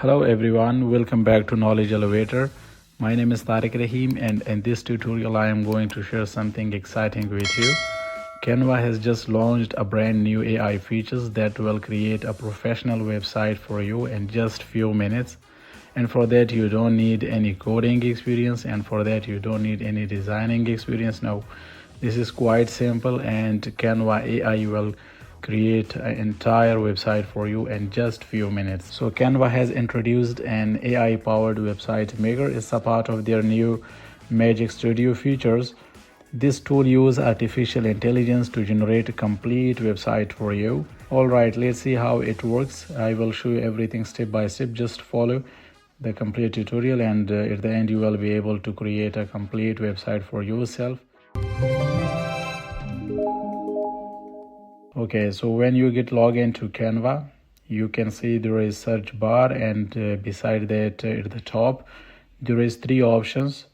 Hello everyone, welcome back to Knowledge Elevator. My name is Tariq Rahim, and in this tutorial I am going to share something exciting with you. Canva has just launched a brand new AI features that will create a professional website for you in just few minutes. And for that you don't need any coding experience, and for that you don't need any designing experience. No, this is quite simple, and Canva AI will create an entire website for you in just few minutes. So Canva has introduced an AI powered website maker. It's a part of their new Magic Studio features. This tool uses artificial intelligence to generate a complete website for you. Alright, let's see how it works. I will show you everything step by step. Just follow the complete tutorial, and at the end you will be able to create a complete website for yourself. Okay, so when you get logged into Canva, you can see there is search bar, and beside that at the top there is three options: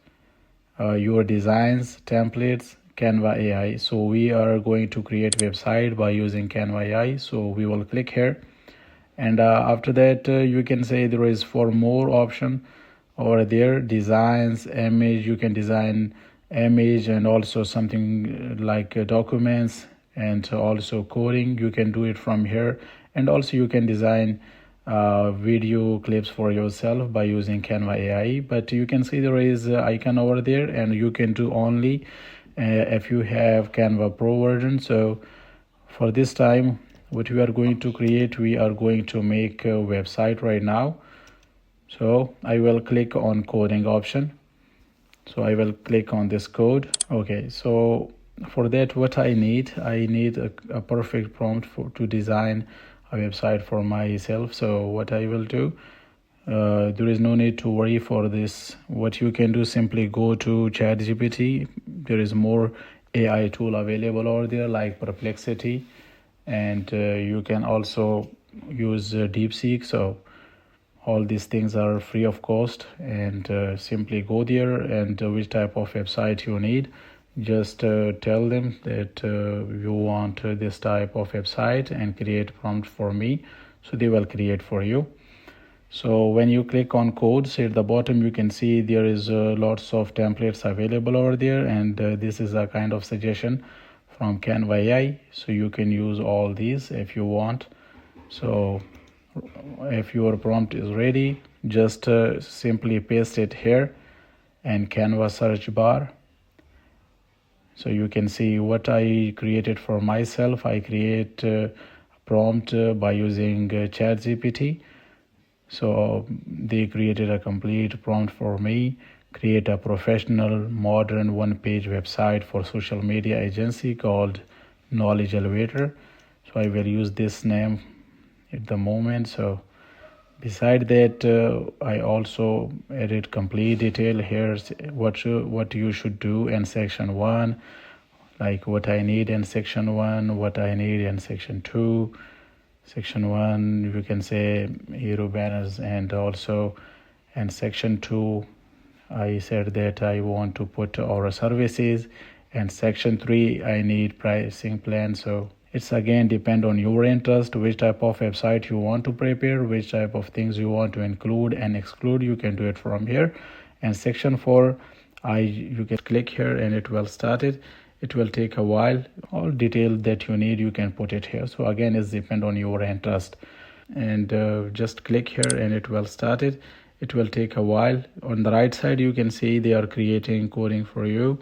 your designs, templates, Canva AI. So we are going to create website by using Canva AI, so we will click here, and after that you can say there is for more option over there: designs, image. You can design image, and also something like documents, and also coding. You can do it from here, and also you can design video clips for yourself by using Canva AI. But you can see there is an icon over there, and you can do only if you have Canva Pro version. So for this time, what we are going to create, we are going to make a website right now. So I will click on coding option. So I will click on this code. Okay, so for that what I need a perfect prompt to design a website for myself. So what I will do, there is no need to worry for this. What you can do, simply go to ChatGPT. There is more AI tool available over there like Perplexity, and you can also use DeepSeek. So all these things are free of cost, and simply go there, and which type of website you need, just tell them that you want this type of website and create prompt for me, so they will create for you. So when you click on codes at the bottom, you can see there is lots of templates available over there, and this is a kind of suggestion from Canva AI, so you can use all these if you want. So if your prompt is ready, just simply paste it here and Canva search bar. So you can see what I created for myself. I create a prompt by using ChatGPT. So they created a complete prompt for me: create a professional, modern, one-page website for social media agency called Knowledge Elevator. So I will use this name at the moment. So beside that, I also added complete detail here, what you should do in section 1, like what I need in section 1, what I need in section 2. Section 1, you can say hero banners, and also in section 2 I said that I want to put our services, and section 3 I need pricing plan. So it's again depend on your interest, which type of website you want to prepare, which type of things you want to include and exclude. You can do it from here. And section 4, you can click here and it will start it. It will take a while. All detail that you need, you can put it here. So again, it's depend on your interest. And just click here and it will start it. It will take a while. On the right side, you can see they are creating coding for you.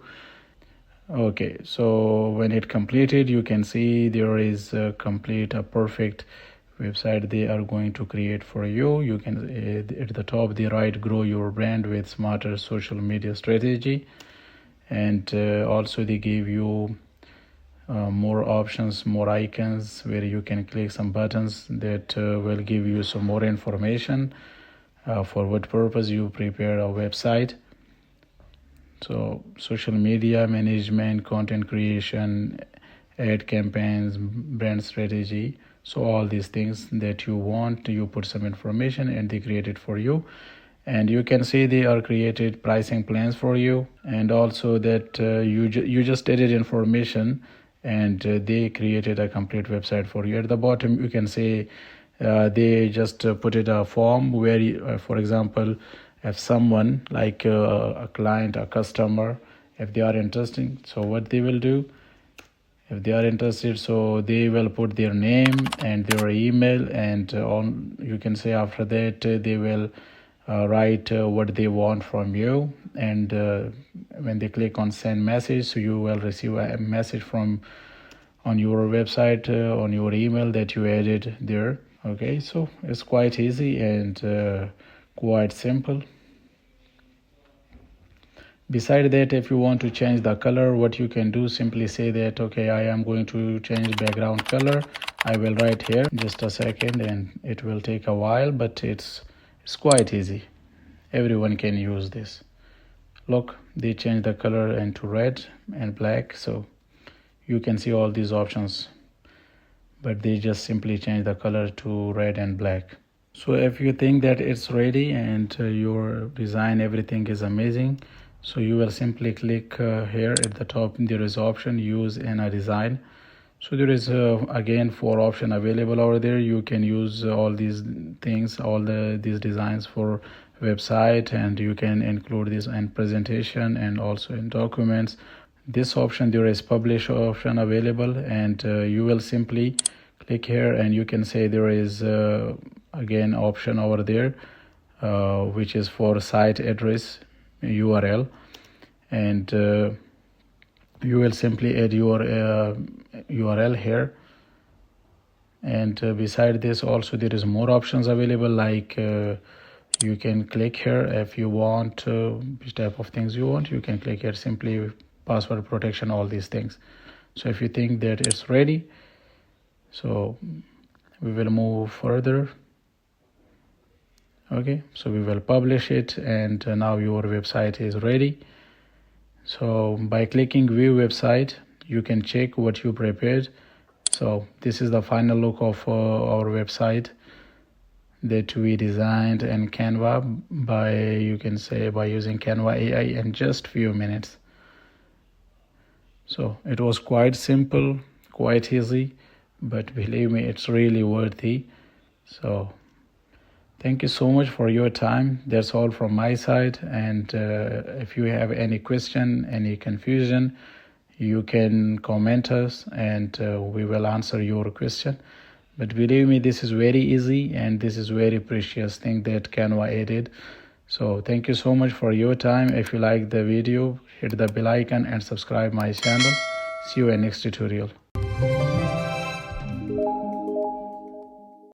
Okay, so when it completed, you can see there is a perfect website they are going to create for you. You can at the top they write grow your brand with smarter social media strategy, and also they give you more options, more icons where you can click some buttons that will give you some more information for what purpose you prepare a website. So social media management, content creation, ad campaigns, brand strategy. So all these things that you want, you put some information and they create it for you. And you can see they are created pricing plans for you, and also that you just added information, and they created a complete website for you. At the bottom you can say They just put it a form where for example, if someone like a client, a customer, if they are interested, so what they will do, if they are interested, so they will put their name and their email, and on you can say after that they will write what they want from you, and when they click on send message, so you will receive a message from on your website on your email that you added there. Okay, so it's quite easy and quite simple. Beside that, if you want to change the color, what you can do, simply say that okay, I am going to change background color. I will write here just a second, and it will take a while, but it's quite easy. Everyone can use this. Look, they change the color into red and black, so you can see all these options, but they just simply change the color to red and black. So if you think that it's ready and your design, everything is amazing, so you will simply click here at the top, there is option use in a design. So there is again 4 options available over there. You can use all these things, all these designs for website, and you can include this in presentation and also in documents. This option, there is publish option available, and you will simply click here, and you can say there is again option over there which is for site address URL, and you will simply add your URL here. And beside this also there is more options available, like you can click here if you want which type of things you want. You can click here, simply password protection, all these things. So if you think that it's ready, so we will move further. Okay, so we will publish it, and now your website is ready. So by clicking view website, you can check what you prepared. So this is the final look of our website that we designed in Canva by, you can say, by using Canva AI in just few minutes. So it was quite simple, quite easy, but believe me, it's really worthy. So thank you so much for your time. That's all from my side. And if you have any question, any confusion, you can comment us, and we will answer your question. But believe me, this is very easy, and this is very precious thing that Canva added. So thank you so much for your time. If you like the video, hit the bell icon and subscribe my channel. See you in next tutorial.